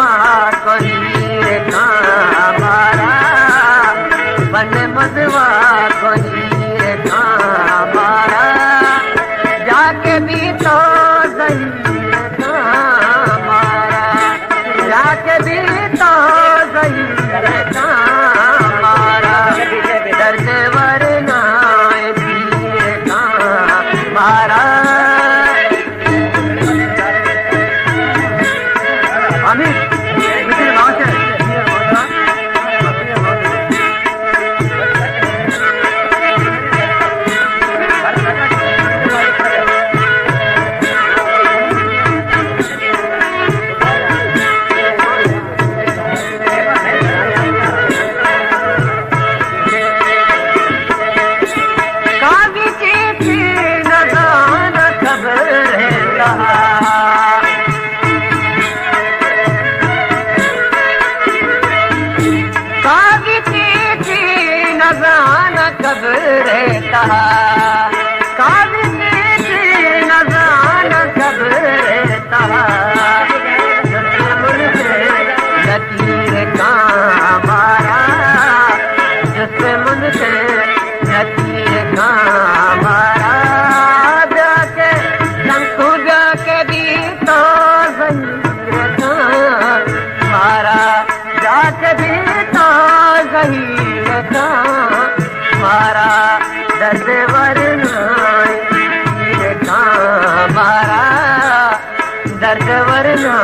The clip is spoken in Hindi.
मधवा कोई रेखा मारा, बन मधवा कोई रेखा मारा, जाके भी तो सही रेखा मारा, जाके भी तो सही रेखा मारा, दर्द वरना भी रेखा मारा। कब रहता काली नजान कब रहता, लकीर का मारा, जिससे मुझसे लकीर का मारा, जाके शंकु जाके भी तो सही का मारा, जाके भी तो सही का मारा, दर्द वरना रेखा मारा, दर्द वरना